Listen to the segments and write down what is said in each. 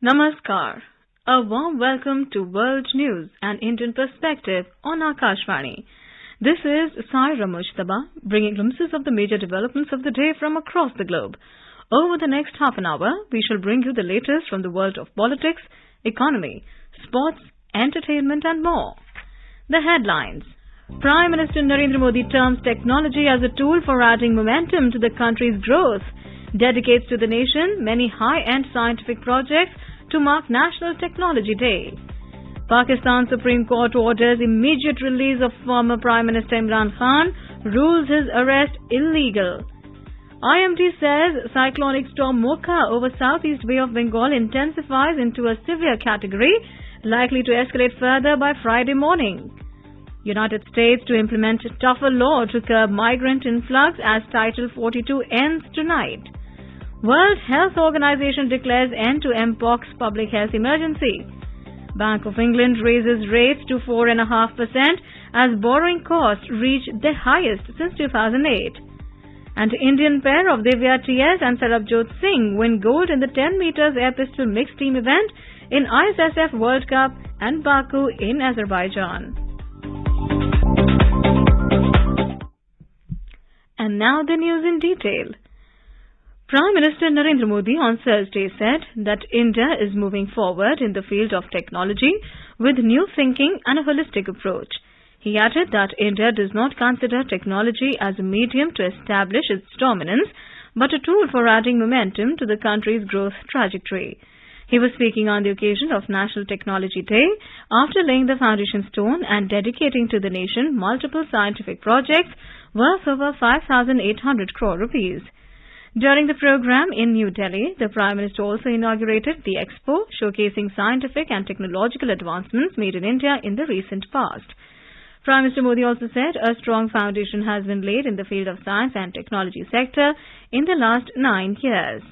Namaskar. A warm welcome to World News and Indian Perspective on Akashvani. This is Saira Mujtaba, bringing glimpses of the major developments of the day from across the globe. Over the next half an hour, we shall bring you the latest from the world of politics, economy, sports, entertainment and more. The headlines. Prime Minister Narendra Modi terms technology as a tool for adding momentum to the country's growth. Dedicates to the nation many high-end scientific projects to mark National Technology Day. Pakistan Supreme Court orders immediate release of former Prime Minister Imran Khan, rules his arrest illegal. IMD says cyclonic storm Mocha over southeast Bay of Bengal intensifies into a severe category, likely to escalate further by Friday morning. United States to implement tougher law to curb migrant influx as Title 42 ends tonight. World Health Organization declares end to Mpox public health emergency. Bank of England raises rates to 4.5% as borrowing costs reach their highest since 2008. And Indian pair of Divya T.S. and Sarabjot Singh win gold in the 10 meters air pistol mixed team event in ISSF World Cup and Baku in Azerbaijan. And now the news in detail. Prime Minister Narendra Modi on Thursday said that India is moving forward in the field of technology with new thinking and a holistic approach. He added that India does not consider technology as a medium to establish its dominance, but a tool for adding momentum to the country's growth trajectory. He was speaking on the occasion of National Technology Day after laying the foundation stone and dedicating to the nation multiple scientific projects worth over 5,800 crore rupees. During the program in New Delhi, the Prime Minister also inaugurated the Expo, showcasing scientific and technological advancements made in India in the recent past. Prime Minister Modi also said a strong foundation has been laid in the field of science and technology sector in the last 9 years.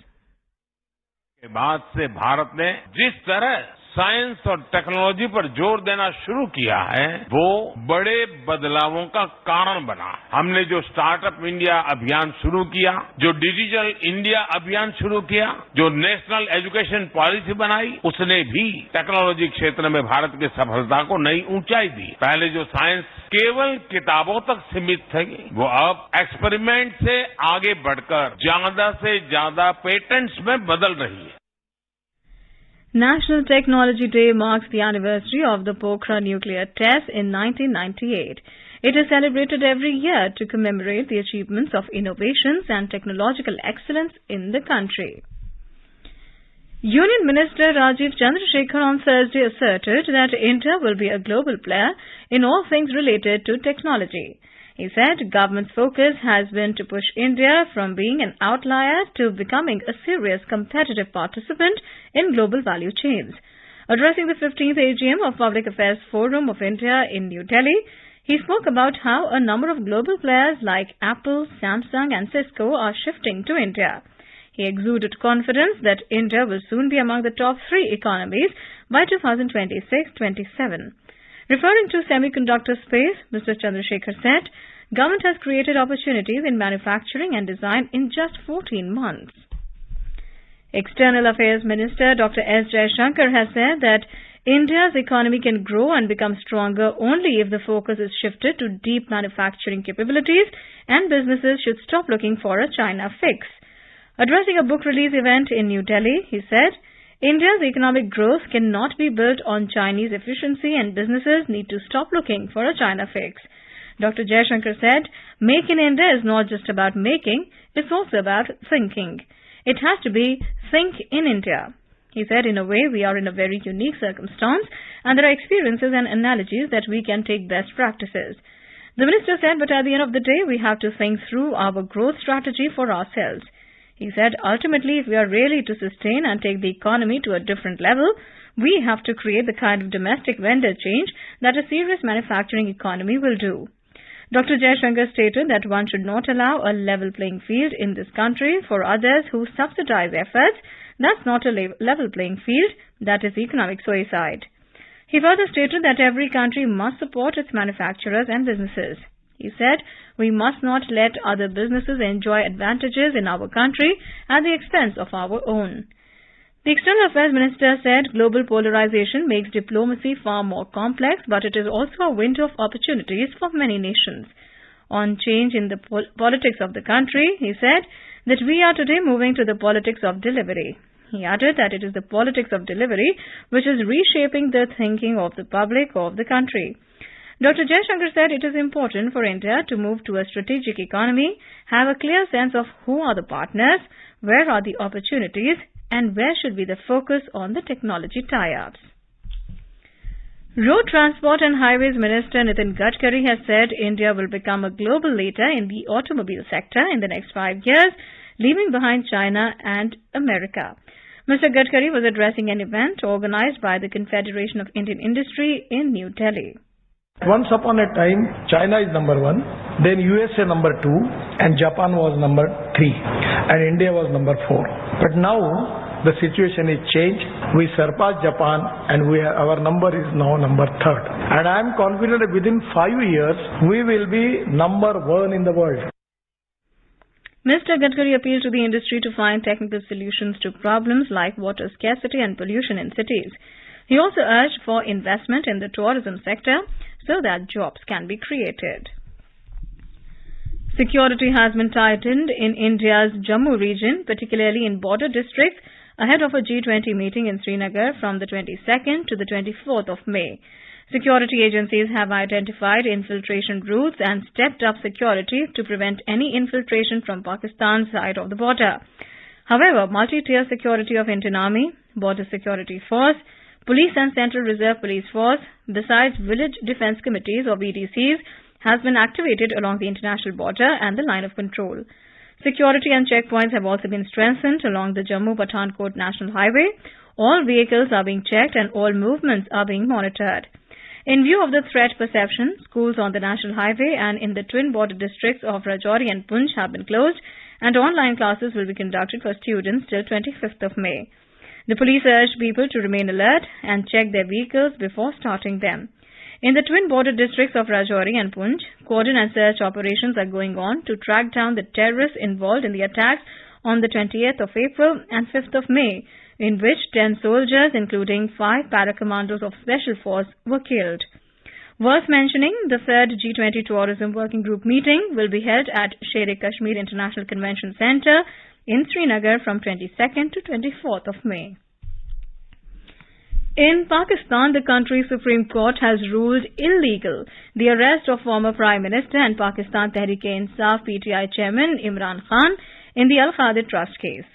के बाद से भारत ने जिस तरह science और technology पर जोर देना शुरू किया है वो बड़े बदलावों का कारण बना। हमने जो स्टार्टअप इंडिया अभियान शुरू किया, जो डिजिटल इंडिया अभियान शुरू किया, जो नेशनल एजुकेशन पॉलिसी बनाई, उसने भी टेक्नोलॉजी क्षेत्र में भारत की सफलता को नई ऊंचाई दी। पहले जो साइंस केवल किताबों तक सीमित थी, वो अब एक्सपेरिमेंट से आगे बढ़कर ज्यादा से ज्यादा पेटेंट्स में बदल रही है। National Technology Day marks the anniversary of the Pokhran nuclear test in 1998. It is celebrated every year to commemorate the achievements of innovations and technological excellence in the country. Union Minister Rajiv Chandrasekhar on Thursday asserted that India will be a global player in all things related to technology. He said government's focus has been to push India from being an outlier to becoming a serious competitive participant in global value chains. Addressing the 15th AGM of Public Affairs Forum of India in New Delhi, he spoke about how a number of global players like Apple, Samsung and Cisco are shifting to India. He exuded confidence that India will soon be among the top 3 economies by 2026-27. Referring to semiconductor space, Mr. Chandrasekhar said, government has created opportunities in manufacturing and design in just 14 months. External Affairs Minister Dr. S. Jaishankar has said that India's economy can grow and become stronger only if the focus is shifted to deep manufacturing capabilities and businesses should stop looking for a China fix. Addressing a book release event in New Delhi, he said, India's economic growth cannot be built on Chinese efficiency and businesses need to stop looking for a China fix. Dr. Jaishankar said, Make in India is not just about making, it's also about thinking. It has to be think in India. He said, in a way, we are in a very unique circumstance and there are experiences and analogies that we can take best practices. The minister said, but at the end of the day, we have to think through our growth strategy for ourselves. He said, ultimately, if we are really to sustain and take the economy to a different level, we have to create the kind of domestic vendor change that a serious manufacturing economy will do. Dr. Jaishankar stated that one should not allow a level playing field in this country for others who subsidize efforts. That's not a level playing field, that is economic suicide. He further stated that every country must support its manufacturers and businesses. He said, we must not let other businesses enjoy advantages in our country at the expense of our own. The External Affairs Minister said global polarization makes diplomacy far more complex, but it is also a window of opportunities for many nations. On change in the politics of the country, he said that we are today moving to the politics of delivery. He added that it is the politics of delivery which is reshaping the thinking of the public of the country. Dr. Jaishankar said it is important for India to move to a strategic economy, have a clear sense of who are the partners, where are the opportunities, and where should be the focus on the technology tie-ups. Road Transport and Highways Minister Nitin Gadkari has said India will become a global leader in the automobile sector in the next 5 years, leaving behind China and America. Mr. Gadkari was addressing an event organized by the Confederation of Indian Industry in New Delhi. Once upon a time, China is number 1, then USA number 2, and Japan was number 3, and India was number 4. But now, the situation is changed. We surpassed Japan, and our number is now number 3rd. And I am confident that within 5 years, we will be number 1 in the world. Mr. Gadkari appealed to the industry to find technical solutions to problems like water scarcity and pollution in cities. He also urged for investment in the tourism sector so that jobs can be created. Security has been tightened in India's Jammu region, particularly in border districts, ahead of a G20 meeting in Srinagar from the 22nd to the 24th of May. Security agencies have identified infiltration routes and stepped up security to prevent any infiltration from Pakistan's side of the border. However, multi-tier security of Indian Army, Border Security Force, Police and Central Reserve Police Force, besides Village Defence Committees or VDCs, has been activated along the international border and the line of control. Security and checkpoints have also been strengthened along the Jammu-Pathankot National Highway. All vehicles are being checked and all movements are being monitored. In view of the threat perception, schools on the National Highway and in the twin border districts of Rajouri and Poonch have been closed, and online classes will be conducted for students till 25th of May. The police urged people to remain alert and check their vehicles before starting them. In the twin border districts of Rajouri and Poonch, cordon and search operations are going on to track down the terrorists involved in the attacks on the 28th of April and 5th of May, in which 10 soldiers, including 5 para-commandos of Special Force, were killed. Worth mentioning, the 3rd G20 Tourism Working Group meeting will be held at Sher-e-Kashmir International Convention Centre in Srinagar from 22nd to 24th of May. In Pakistan, the country's Supreme Court has ruled illegal the arrest of former Prime Minister and Pakistan Tehreek-e-Insaf PTI Chairman Imran Khan in the Al-Khadir Trust case.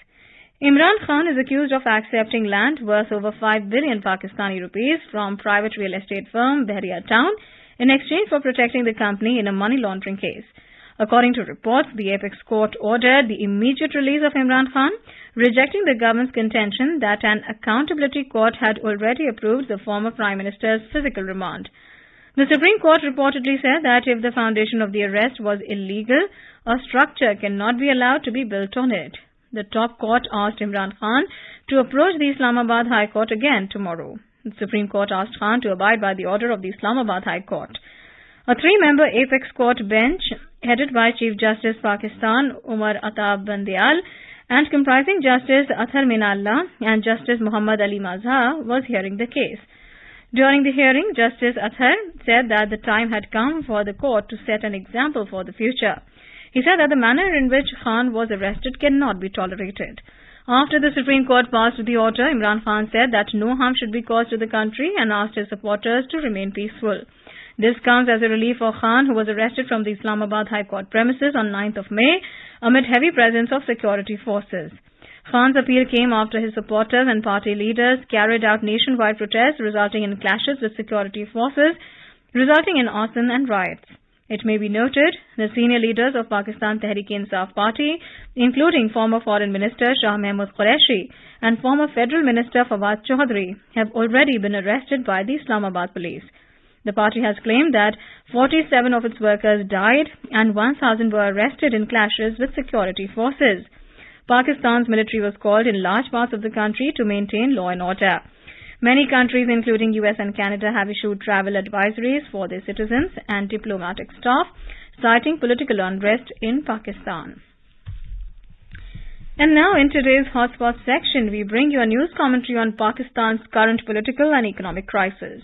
Imran Khan is accused of accepting land worth over 5 billion Pakistani rupees from private real estate firm Bahria Town in exchange for protecting the company in a money laundering case. According to reports, the Apex Court ordered the immediate release of Imran Khan, rejecting the government's contention that an accountability court had already approved the former Prime Minister's physical remand. The Supreme Court reportedly said that if the foundation of the arrest was illegal, a structure cannot be allowed to be built on it. The top court asked Imran Khan to approach the Islamabad High Court again tomorrow. The Supreme Court asked Khan to abide by the order of the Islamabad High Court. A 3-member Apex Court bench, headed by Chief Justice Pakistan Umar Ata Bandial and comprising Justice Athar Minallah and Justice Muhammad Ali Mazha, was hearing the case. During the hearing, Justice Athar said that the time had come for the court to set an example for the future. He said that the manner in which Khan was arrested cannot be tolerated. After the Supreme Court passed the order, Imran Khan said that no harm should be caused to the country and asked his supporters to remain peaceful. This comes as a relief for Khan, who was arrested from the Islamabad High Court premises on 9th of May amid heavy presence of security forces. Khan's appeal came after his supporters and party leaders carried out nationwide protests resulting in clashes with security forces, resulting in arson and riots. It may be noted the senior leaders of Pakistan Tehreek-e-Insaf Party, including former Foreign Minister Shah Mahmood Qureshi and former Federal Minister Fawad Chaudhry, have already been arrested by the Islamabad police. The party has claimed that 47 of its workers died and 1,000 were arrested in clashes with security forces. Pakistan's military was called in large parts of the country to maintain law and order. Many countries, including US and Canada, have issued travel advisories for their citizens and diplomatic staff, citing political unrest in Pakistan. And now in today's Hotspot section, we bring you a news commentary on Pakistan's current political and economic crisis.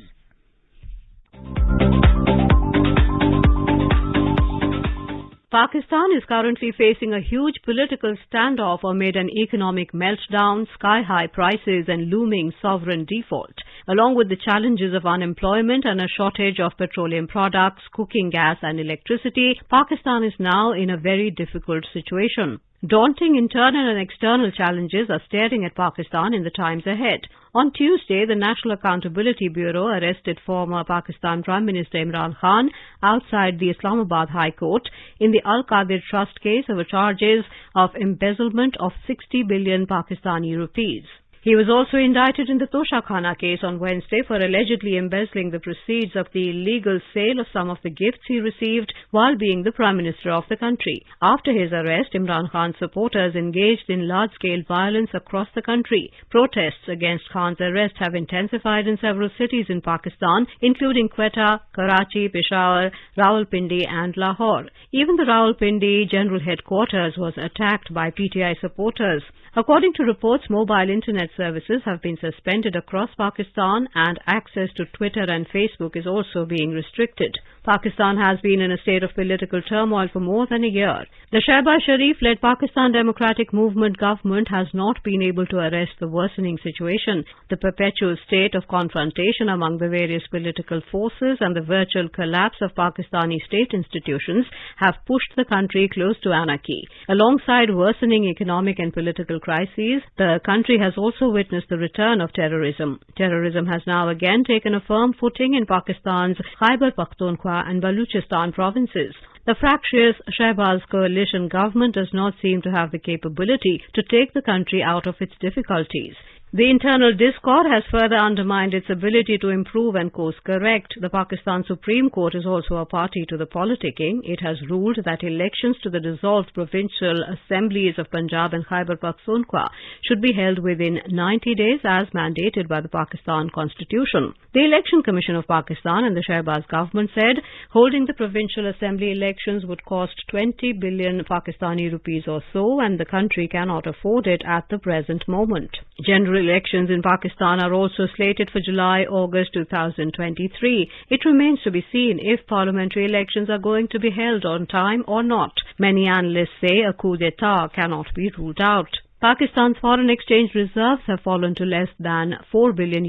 Pakistan is currently facing a huge political standoff amid an economic meltdown, sky-high prices and looming sovereign default. Along with the challenges of unemployment and a shortage of petroleum products, cooking gas and electricity, Pakistan is now in a very difficult situation. Daunting internal and external challenges are staring at Pakistan in the times ahead. On Tuesday, the National Accountability Bureau arrested former Pakistan Prime Minister Imran Khan outside the Islamabad High Court in the Al-Qadir Trust case over charges of embezzlement of 60 billion Pakistani rupees. He was also indicted in the Tosha Khana case on Wednesday for allegedly embezzling the proceeds of the illegal sale of some of the gifts he received while being the Prime Minister of the country. After his arrest, Imran Khan's supporters engaged in large-scale violence across the country. Protests against Khan's arrest have intensified in several cities in Pakistan, including Quetta, Karachi, Peshawar, Rawalpindi and Lahore. Even the Rawalpindi General Headquarters was attacked by PTI supporters. According to reports, mobile internet services have been suspended across Pakistan and access to Twitter and Facebook is also being restricted. Pakistan has been in a state of political turmoil for more than a year. The Shehbaz Sharif-led Pakistan Democratic Movement government has not been able to arrest the worsening situation. The perpetual state of confrontation among the various political forces and the virtual collapse of Pakistani state institutions have pushed the country close to anarchy. Alongside worsening economic and political crises, the country has also witnessed the return of terrorism. Terrorism has now again taken a firm footing in Pakistan's Khyber Pakhtunkhwa and Baluchistan provinces. The fractious Shehbaz coalition government does not seem to have the capability to take the country out of its difficulties. The internal discord has further undermined its ability to improve and course correct. The Pakistan Supreme Court is also a party to the politicking. It has ruled that elections to the dissolved provincial assemblies of Punjab and Khyber Pakhtunkhwa should be held within 90 days as mandated by the Pakistan Constitution. The Election Commission of Pakistan and the Shehbaz government said holding the provincial assembly elections would cost 20 billion Pakistani rupees or so, and the country cannot afford it at the present moment. General elections in Pakistan are also slated for July-August 2023. It remains to be seen if parliamentary elections are going to be held on time or not. Many analysts say a coup d'etat cannot be ruled out. Pakistan's foreign exchange reserves have fallen to less than $4 billion,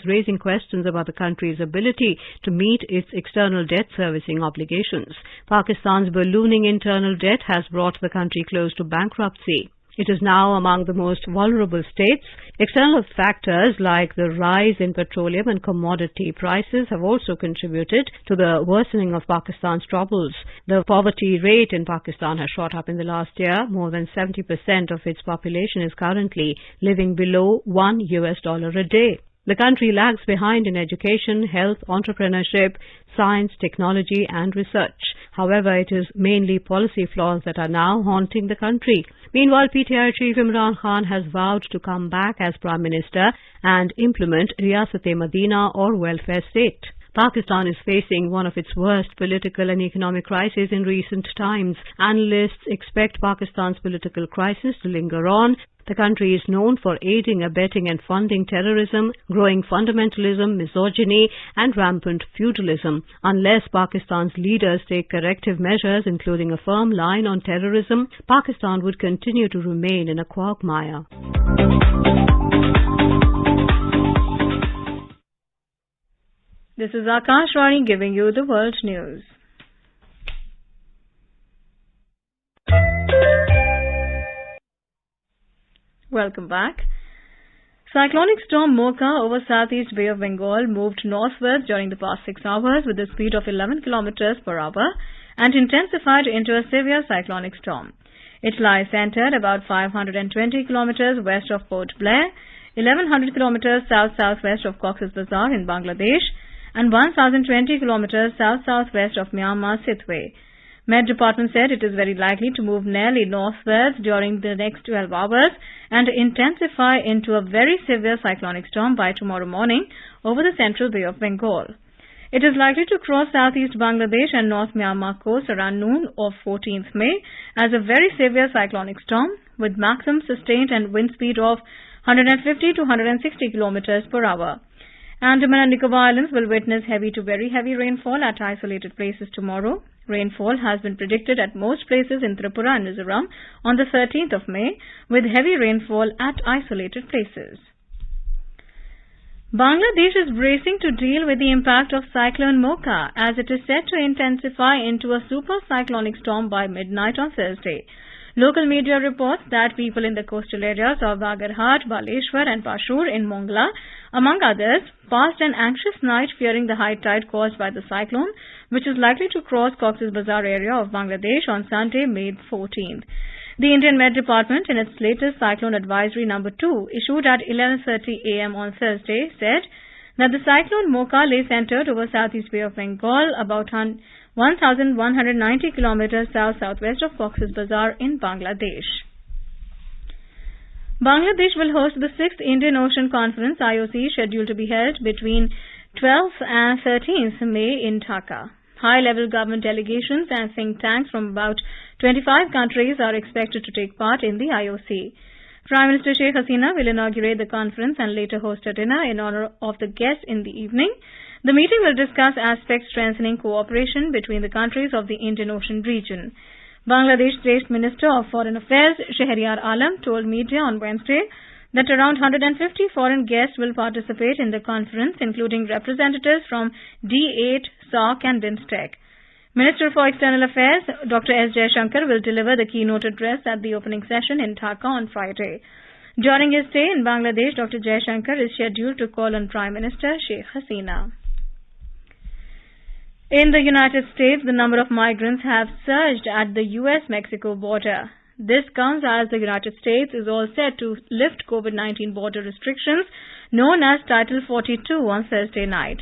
raising questions about the country's ability to meet its external debt servicing obligations. Pakistan's ballooning internal debt has brought the country close to bankruptcy. It is now among the most vulnerable states. External factors like the rise in petroleum and commodity prices have also contributed to the worsening of Pakistan's troubles. The poverty rate in Pakistan has shot up in the last year. More than 70% of its population is currently living below $1 a day. The country lags behind in education, health, entrepreneurship, science, technology and research. However, it is mainly policy flaws that are now haunting the country. Meanwhile, PTI chief Imran Khan has vowed to come back as Prime Minister and implement Riyasat-e-Madina or welfare state. Pakistan is facing one of its worst political and economic crises in recent times. Analysts expect Pakistan's political crisis to linger on. The country is known for aiding, abetting and funding terrorism, growing fundamentalism, misogyny and rampant feudalism. Unless Pakistan's leaders take corrective measures, including a firm line on terrorism, Pakistan would continue to remain in a quagmire. This is Akashvani giving you the world news. Welcome back. Cyclonic storm Mocha over southeast Bay of Bengal moved northwards during the past 6 hours with a speed of 11 kilometers per hour and intensified into a severe cyclonic storm. It lies centered about 520 kilometers west of Port Blair, 1100 kilometers south-southwest of Cox's Bazar in Bangladesh, and 1020 kilometers south-southwest of Myanmar's Sitwe. Met Department said it is very likely to move nearly northwards during the next 12 hours and intensify into a very severe cyclonic storm by tomorrow morning over the central Bay of Bengal. It is likely to cross southeast Bangladesh and North Myanmar coast around noon of 14th May as a very severe cyclonic storm with maximum sustained and wind speed of 150 to 160 kilometers per hour. Andaman and Nicobar Islands will witness heavy to very heavy rainfall at isolated places tomorrow. Rainfall has been predicted at most places in Tripura and Mizoram on the 13th of May, with heavy rainfall at isolated places. Bangladesh is bracing to deal with the impact of cyclone Mocha as it is set to intensify into a super cyclonic storm by midnight on Thursday. Local media reports that people in the coastal areas of Bagarhat, Baleshwar and Pashur in Mongla, among others, passed an anxious night fearing the high tide caused by the cyclone, which is likely to cross Cox's Bazar area of Bangladesh on Sunday, May 14th. The Indian Met Department, in its latest Cyclone Advisory No. 2, issued at 11:30 a.m. on Thursday, said that the cyclone Mocha lay centered over Southeast Bay of Bengal, about 1,190 kilometers south-southwest of Cox's Bazar in Bangladesh. Bangladesh will host the 6th Indian Ocean Conference, IOC, scheduled to be held between 12th and 13th May in Dhaka. High-level government delegations and think tanks from about 25 countries are expected to take part in the IOC. Prime Minister Sheikh Hasina will inaugurate the conference and later host a dinner in honor of the guests in the evening. The meeting will discuss aspects strengthening cooperation between the countries of the Indian Ocean region. Bangladesh State Minister of Foreign Affairs Shehryar Alam told media on Wednesday that around 150 foreign guests will participate in the conference, including representatives from D8, SAARC and BIMSTEC. Minister for External Affairs Dr. S. Jaishankar will deliver the keynote address at the opening session in Dhaka on Friday. During his stay in Bangladesh, Dr. Jaishankar is scheduled to call on Prime Minister Sheikh Hasina. In the United States, the number of migrants have surged at the U.S.-Mexico border. This comes as the United States is all set to lift COVID-19 border restrictions known as Title 42 on Thursday night.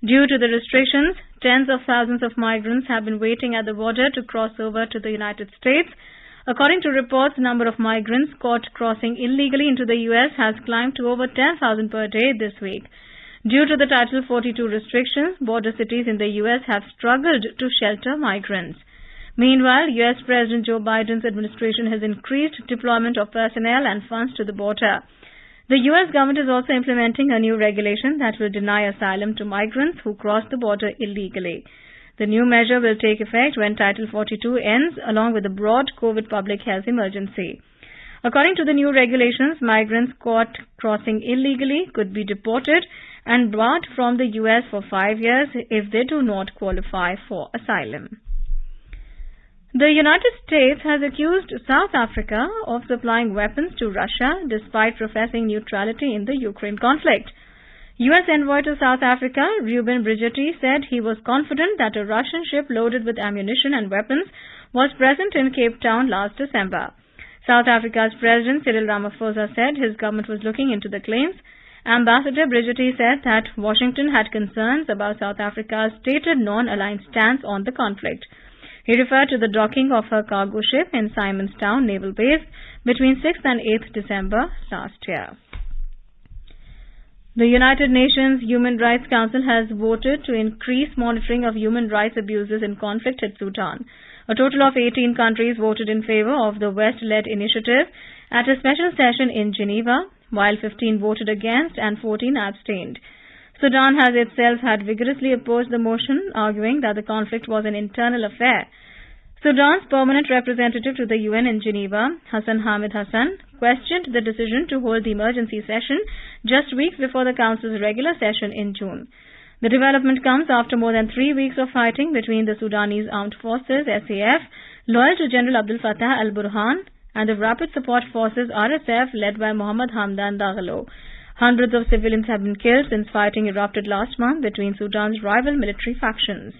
Due to the restrictions, tens of thousands of migrants have been waiting at the border to cross over to the United States. According to reports, the number of migrants caught crossing illegally into the U.S. has climbed to over 10,000 per day this week. Due to the Title 42 restrictions, border cities in the U.S. have struggled to shelter migrants. Meanwhile, U.S. President Joe Biden's administration has increased deployment of personnel and funds to the border. The U.S. government is also implementing a new regulation that will deny asylum to migrants who cross the border illegally. The new measure will take effect when Title 42 ends, along with a broad COVID public health emergency. According to the new regulations, migrants caught crossing illegally could be deported and barred from the U.S. for 5 years if they do not qualify for asylum. The United States has accused South Africa of supplying weapons to Russia despite professing neutrality in the Ukraine conflict. U.S. envoy to South Africa, Ruben Brigetti, said he was confident that a Russian ship loaded with ammunition and weapons was present in Cape Town last December. South Africa's President Cyril Ramaphosa said his government was looking into the claims. Ambassador Brigetti said that Washington had concerns about South Africa's stated non-aligned stance on the conflict. He referred to the docking of her cargo ship in Simonstown Naval Base between 6th and 8th December last year. The United Nations Human Rights Council has voted to increase monitoring of human rights abuses in conflict at Sudan. A total of 18 countries voted in favor of the West-led initiative at a special session in Geneva, while 15 voted against and 14 abstained. Sudan has itself had vigorously opposed the motion, arguing that the conflict was an internal affair. Sudan's permanent representative to the UN in Geneva, Hassan Hamid Hassan, questioned the decision to hold the emergency session just weeks before the Council's regular session in June. The development comes after more than 3 weeks of fighting between the Sudanese Armed Forces, SAF, loyal to General Abdel Fattah al-Burhan, and the Rapid Support Forces, RSF, led by Mohammed Hamdan Dagalo. Hundreds of civilians have been killed since fighting erupted last month between Sudan's rival military factions.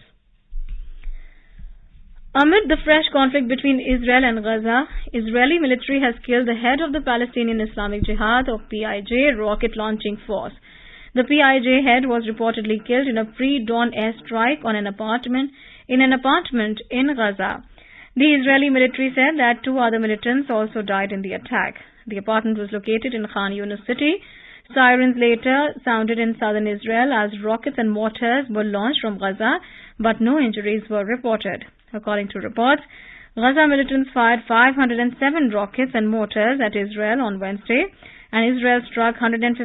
Amid the fresh conflict between Israel and Gaza, Israeli military has killed the head of the Palestinian Islamic Jihad, or PIJ, rocket launching force. The PIJ head was reportedly killed in a pre-dawn airstrike on an apartment in Gaza. The Israeli military said that 2 other militants also died in the attack. The apartment was located in Khan Yunis city. Sirens later sounded in southern Israel as rockets and mortars were launched from Gaza, but no injuries were reported. According to reports, Gaza militants fired 507 rockets and mortars at Israel on Wednesday, and Israel struck 158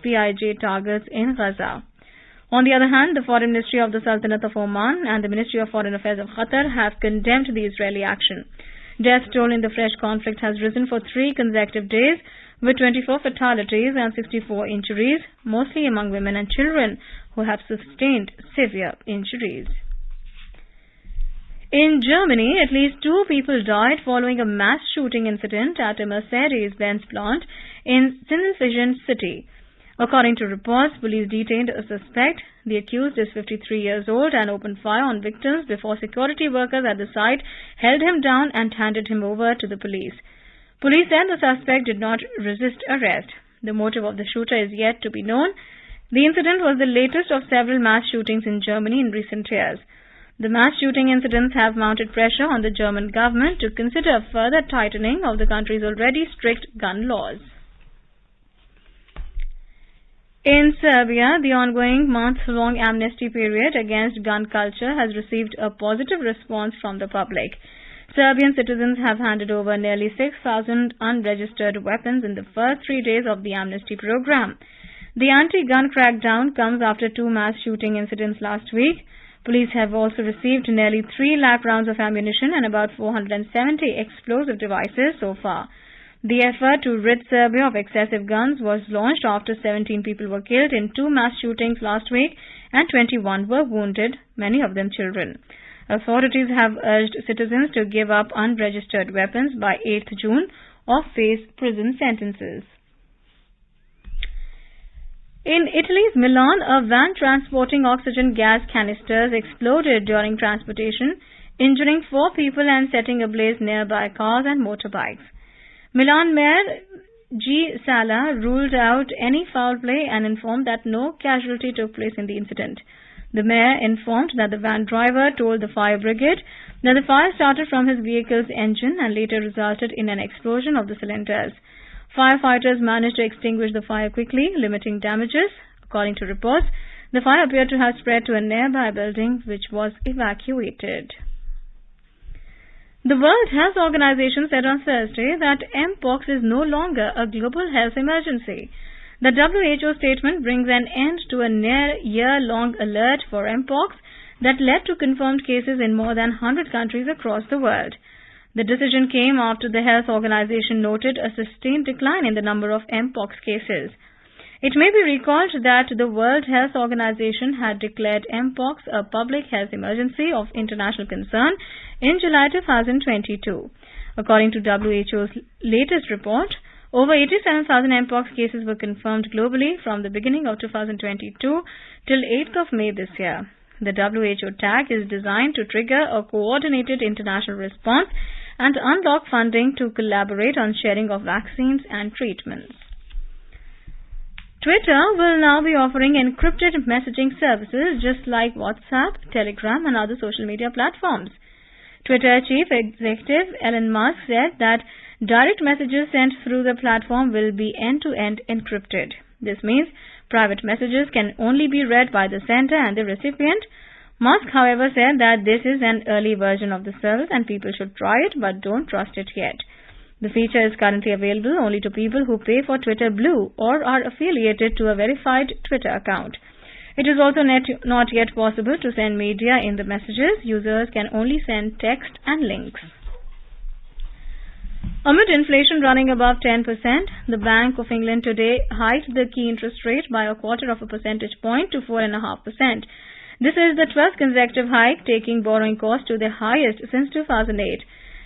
PIJ targets in Gaza. On the other hand, the Foreign Ministry of the Sultanate of Oman and the Ministry of Foreign Affairs of Qatar have condemned the Israeli action. Death toll in the fresh conflict has risen for 3 consecutive days, with 24 fatalities and 64 injuries, mostly among women and children who have sustained severe injuries. In Germany, at least 2 people died following a mass shooting incident at a Mercedes-Benz plant in Sindelfingen city. According to reports, police detained a suspect. The accused is 53 years old and opened fire on victims before security workers at the site held him down and handed him over to the police. Police said the suspect did not resist arrest. The motive of the shooter is yet to be known. The incident was the latest of several mass shootings in Germany in recent years. The mass shooting incidents have mounted pressure on the German government to consider further tightening of the country's already strict gun laws. In Serbia, the ongoing month-long amnesty period against gun culture has received a positive response from the public. Serbian citizens have handed over nearly 6,000 unregistered weapons in the first 3 days of the amnesty program. The anti-gun crackdown comes after 2 mass shooting incidents last week. Police have also received nearly 3 lakh rounds of ammunition and about 470 explosive devices so far. The effort to rid Serbia of excessive guns was launched after 17 people were killed in 2 mass shootings last week and 21 were wounded, many of them children. Authorities have urged citizens to give up unregistered weapons by 8th June or face prison sentences. In Italy's Milan, a van transporting oxygen gas canisters exploded during transportation, injuring 4 people and setting ablaze nearby cars and motorbikes. Milan Mayor G. Sala ruled out any foul play and informed that no casualty took place in the incident. The mayor informed that the van driver told the fire brigade that the fire started from his vehicle's engine and later resulted in an explosion of the cylinders. Firefighters managed to extinguish the fire quickly, limiting damages. According to reports, the fire appeared to have spread to a nearby building, which was evacuated. The World Health Organization said on Thursday that Mpox is no longer a global health emergency. The WHO statement brings an end to a near-year-long alert for Mpox that led to confirmed cases in more than 100 countries across the world. The decision came after the health organization noted a sustained decline in the number of Mpox cases. It may be recalled that the World Health Organization had declared Mpox a public health emergency of international concern in July 2022. According to WHO's latest report, over 87,000 Mpox cases were confirmed globally from the beginning of 2022 till 8th of May this year. The WHO tag is designed to trigger a coordinated international response and unlock funding to collaborate on sharing of vaccines and treatments. Twitter will now be offering encrypted messaging services just like WhatsApp, Telegram and other social media platforms. Twitter Chief Executive Elon Musk said that direct messages sent through the platform will be end-to-end encrypted. This means private messages can only be read by the sender and the recipient. Musk, however, said that this is an early version of the service and people should try it but don't trust it yet. The feature is currently available only to people who pay for Twitter Blue or are affiliated to a verified Twitter account. It is also not yet possible to send media in the messages. Users can only send text and links. Amid inflation running above 10%, the Bank of England today hiked the key interest rate by 0.25 percentage point to 4.5%. This is the 12th consecutive hike, taking borrowing costs to their highest since 2008.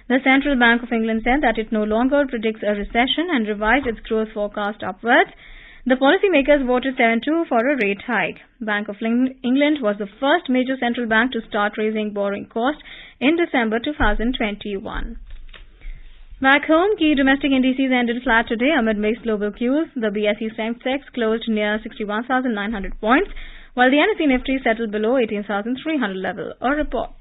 The Central Bank of England said that it no longer predicts a recession and revised its growth forecast upwards. The policymakers voted 7-2 for a rate hike. Bank of England was the first major central bank to start raising borrowing costs in December 2021. Back home, key domestic indices ended flat today amid mixed global cues. The BSE Sensex closed near 61,900 points, while the NSE Nifty settled below 18,300 level. A report.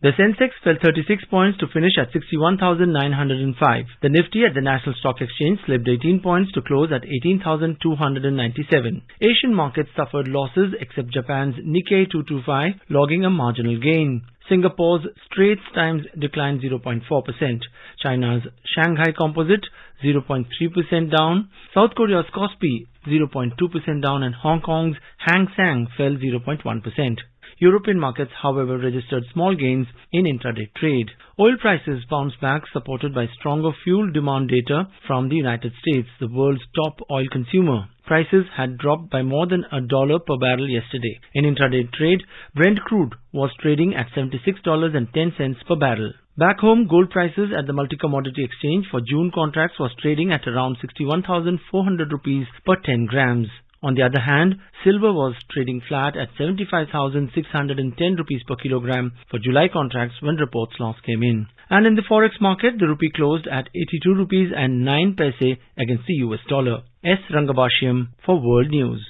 The Sensex fell 36 points to finish at 61,905. The Nifty at the National Stock Exchange slipped 18 points to close at 18,297. Asian markets suffered losses except Japan's Nikkei 225 logging a marginal gain. Singapore's Straits Times declined 0.4%. China's Shanghai Composite 0.3% down. South Korea's Kospi 0.2% down, and Hong Kong's Hang Seng fell 0.1%. European markets, however, registered small gains in intraday trade. Oil prices bounced back, supported by stronger fuel demand data from the United States, the world's top oil consumer. Prices had dropped by more than $1 per barrel yesterday. In intraday trade, Brent crude was trading at $76.10 per barrel. Back home, gold prices at the multi-commodity exchange for June contracts was trading at around 61,400 rupees per 10 grams. On the other hand, silver was trading flat at 75,610 rupees per kilogram for July contracts when reports last came in. And in the forex market, the rupee closed at 82 rupees and 9 paise against the US dollar. S. Rangabashyam for World News.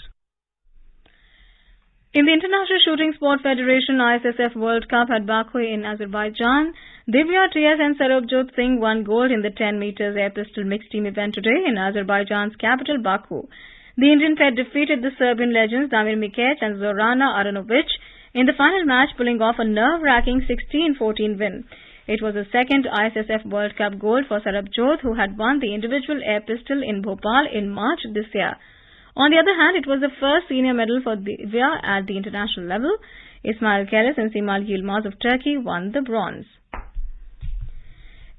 In the International Shooting Sport Federation ISSF World Cup at Baku in Azerbaijan, Divya TS and Sarabjot Singh won gold in the 10 meters air pistol mixed team event today in Azerbaijan's capital Baku. The Indian pair defeated the Serbian legends Damir Mikic and Zorana Aranovic in the final match, pulling off a nerve-wracking 16-14 win. It was the second ISSF World Cup gold for Sarabjot, who had won the individual air pistol in Bhopal in March this year. On the other hand, it was the first senior medal for Divya at the international level. Ismail Keres and Simal Yilmaz of Turkey won the bronze.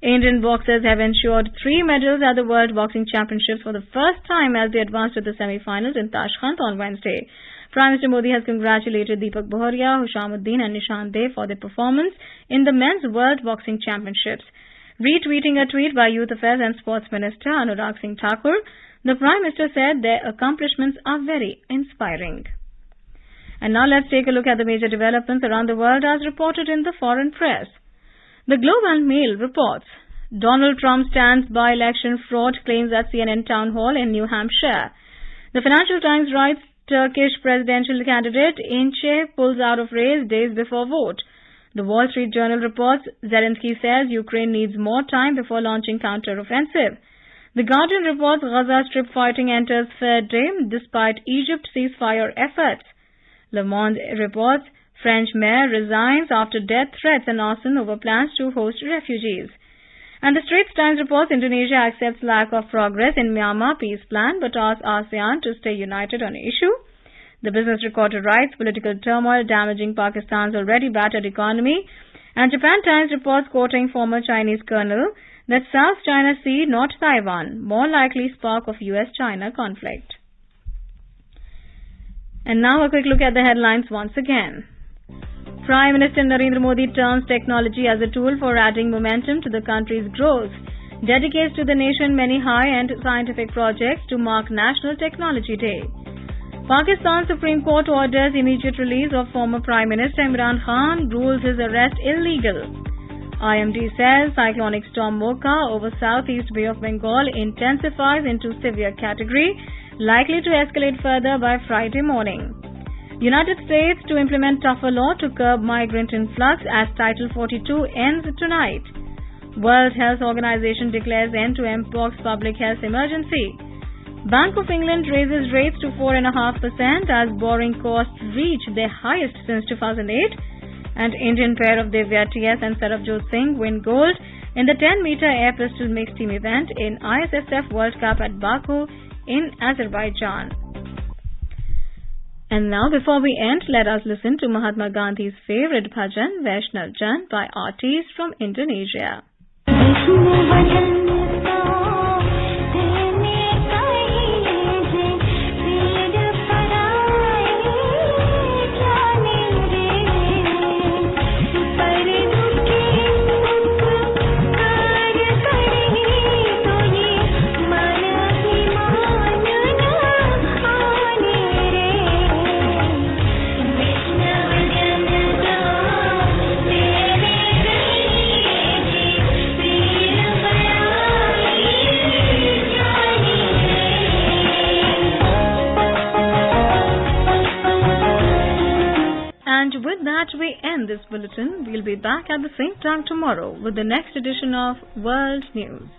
Indian boxers have ensured 3 medals at the World Boxing Championships for the first time as they advanced to the semi-finals in Tashkent on Wednesday. Prime Minister Modi has congratulated Deepak Bohoria, Hushamuddin and Nishan Dev for their performance in the Men's World Boxing Championships. Retweeting a tweet by Youth Affairs and Sports Minister Anurag Singh Thakur, the Prime Minister said their accomplishments are very inspiring. And now let's take a look at the major developments around the world as reported in the foreign press. The Globe and Mail reports, Donald Trump stands by-election fraud claims at CNN Town Hall in New Hampshire. The Financial Times writes, Turkish presidential candidate Ince pulls out of race days before vote. The Wall Street Journal reports, Zelensky says Ukraine needs more time before launching counter-offensive. The Guardian reports, Gaza Strip fighting enters third day despite Egypt's ceasefire efforts. Le Monde reports, French mayor resigns after death threats and arson over plans to host refugees. And the Straits Times reports Indonesia accepts lack of progress in Myanmar peace plan but asks ASEAN to stay united on issue. The Business Recorder writes political turmoil damaging Pakistan's already battered economy. And Japan Times reports quoting former Chinese colonel that South China Sea, not Taiwan, more likely spark of US-China conflict. And now a quick look at the headlines once again. Prime Minister Narendra Modi turns technology as a tool for adding momentum to the country's growth, dedicates to the nation many high-end scientific projects to mark National Technology Day. Pakistan Supreme Court orders immediate release of former Prime Minister Imran Khan, rules his arrest illegal. IMD says cyclonic storm Mocha over southeast Bay of Bengal intensifies into severe category, likely to escalate further by Friday morning. United States to implement tougher law to curb migrant influx as Title 42 ends tonight. World Health Organization declares end to Mpox public health emergency. Bank of England raises rates to 4.5% as borrowing costs reach their highest since 2008. And Indian pair of Divya TS and Sarabjot Singh win gold in the 10-meter air pistol mixed team event in ISSF World Cup at Baku in Azerbaijan. And now, before we end, let us listen to Mahatma Gandhi's favorite bhajan, Vaishnav Jan, by artists from Indonesia. that, we end this bulletin. We'll be back at the same time tomorrow with the next edition of World News.